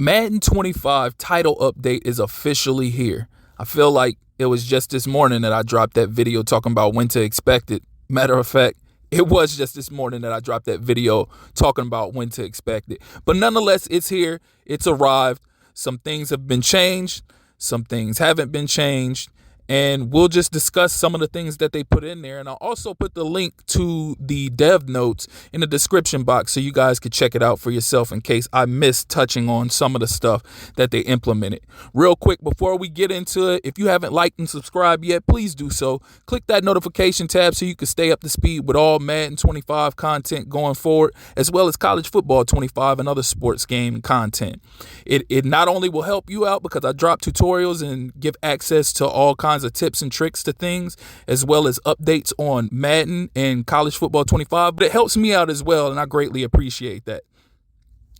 Madden 25 title update is officially here. I feel like it was just this morning that I dropped that video talking about when to expect it. Matter of fact, it was just this morning that I dropped that video talking about when to expect it. But nonetheless, it's here. It's arrived. Some things have been changed. Some things haven't been changed. And we'll just discuss some of the things that they put in there. And I'll also put the link to the dev notes in the description box so you guys could check it out for yourself in case I missed touching on some of the stuff that they implemented. Real quick, before we get into it, if you haven't liked and subscribed yet, please do so. Click that notification tab so you can stay up to speed with all Madden 25 content going forward, as well as college football 25 and other sports game content. It not only will help you out because I drop tutorials and give access to all kinds of tips and tricks to things, as well as updates on Madden and college football 25, but it helps me out as well, and I greatly appreciate that.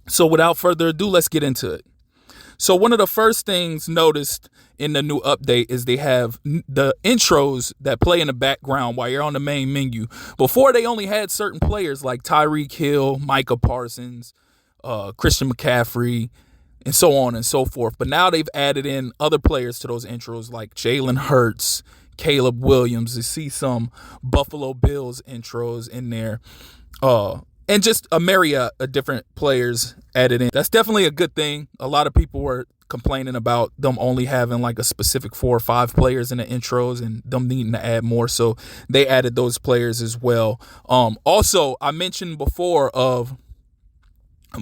So without further ado, let's get into it. So one of the first things noticed in the new update is they have the intros that play in the background while you're on the main menu. Before, they only had certain players like Tyreek Hill, Micah Parsons, Christian McCaffrey, and so on and so forth. But now they've added in other players to those intros like Jalen Hurts, Caleb Williams. You see some Buffalo Bills intros in there. And just a myriad of different players added in. That's definitely a good thing. A lot of people were complaining about them only having like a specific 4 or 5 players in the intros and them needing to add more. So they added those players as well. Also, I mentioned before of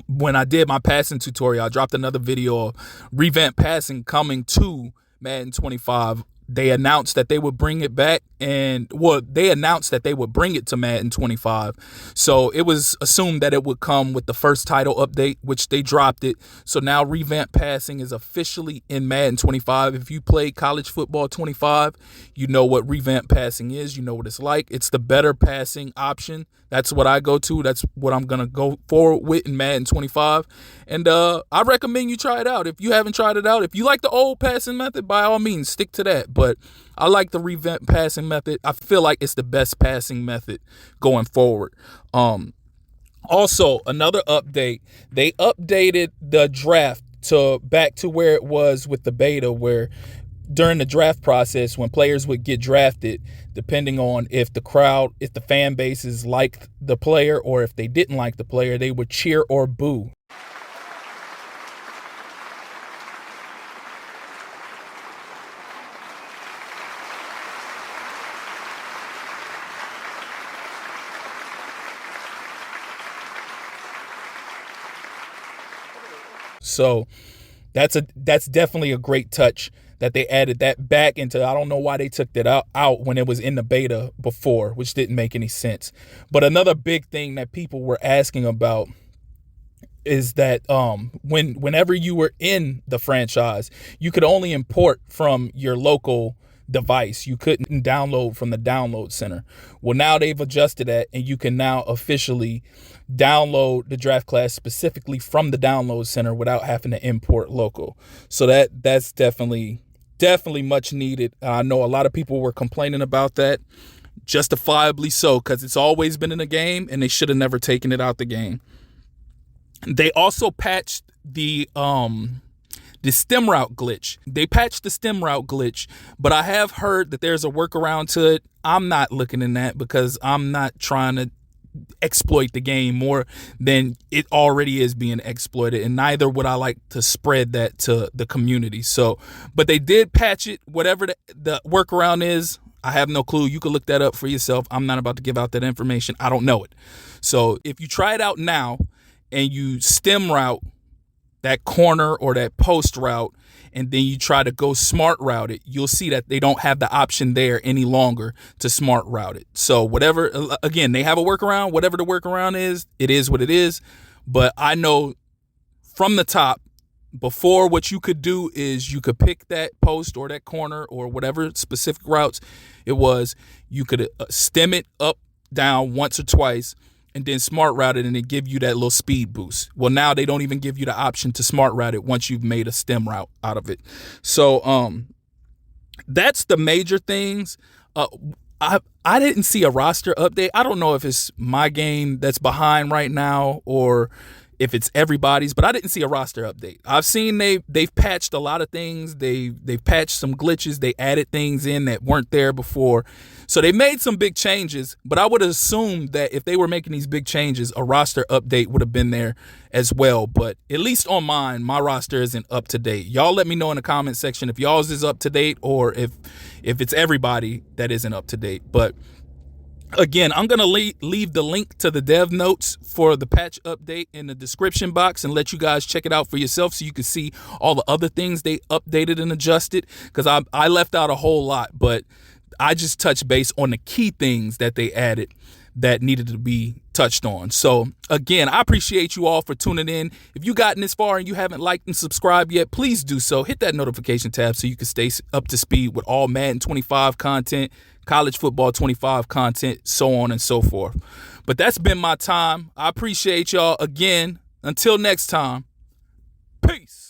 when I did my passing tutorial, I dropped another video of revamped passing coming to Madden 25. They announced that they would bring it back, and they announced that they would bring it to Madden 25. So it was assumed that it would come with the first title update, which they dropped it. So now revamped passing is officially in Madden 25. If you play college football 25, you know what revamped passing is. You know what it's like. It's the better passing option. That's what I go to. That's what I'm going to go forward with in Madden 25. And I recommend you try it out. If you haven't tried it out, if you like the old passing method, by all means, stick to that. But I like the revamped passing method. I feel like it's the best passing method going forward. Also, another update. They updated the draft back to where it was with the beta, where during the draft process, when players would get drafted, depending on if the fan bases liked the player or if they didn't like the player, they would cheer or boo. So that's definitely a great touch that they added that back into. I don't know why they took that out when it was in the beta before, which didn't make any sense. But another big thing that people were asking about is that whenever you were in the franchise, you could only import from your local device. You couldn't download from the download center. Well, now they've adjusted that, and you can now officially download the draft class specifically from the download center without having to import local. So that's definitely much needed. I know a lot of people were complaining about that, justifiably so, because it's always been in the game and they should have never taken it out the game. They also patched the stem route glitch. They patched the stem route glitch, but I have heard that there's a workaround to it. I'm not looking in that because I'm not trying to exploit the game more than it already is being exploited, and neither would I like to spread that to the community. So, but they did patch it. Whatever the workaround is, I have no clue. You can look that up for yourself. I'm not about to give out that information. I don't know it. So if you try it out now and you stem route that corner or that post route, and then you try to go smart route it, you'll see that they don't have the option there any longer to smart route it. So whatever, again, they have a workaround. Whatever the workaround is, it is what it is. But I know from the top, before, what you could do is you could pick that post or that corner or whatever specific routes it was. You could stem it up, down once or twice, and then smart route it, and it give you that little speed boost. Well, now they don't even give you the option to smart route it once you've made a stem route out of it. So that's the major things. I didn't see a roster update. I don't know if it's my game that's behind right now or if it's everybody's, but I didn't see a roster update. I've seen they've patched a lot of things. They've patched some glitches. They added things in that weren't there before. So they made some big changes, but I would assume that if they were making these big changes, a roster update would have been there as well. But at least on mine, my roster isn't up to date. Y'all let me know in the comment section if y'all's is up to date or if it's everybody that isn't up to date. But again, I'm going to leave the link to the dev notes for the patch update in the description box and let you guys check it out for yourself so you can see all the other things they updated and adjusted, because I left out a whole lot, but I just touched base on the key things that they added that needed to be touched on. So again, I appreciate you all for tuning in. If you gotten this far and you haven't liked and subscribed yet, please do so. Hit that notification tab so you can stay up to speed with all Madden 25 content, college football 25 content, so on and so forth. But that's been my time. I appreciate y'all again. Until next time, peace.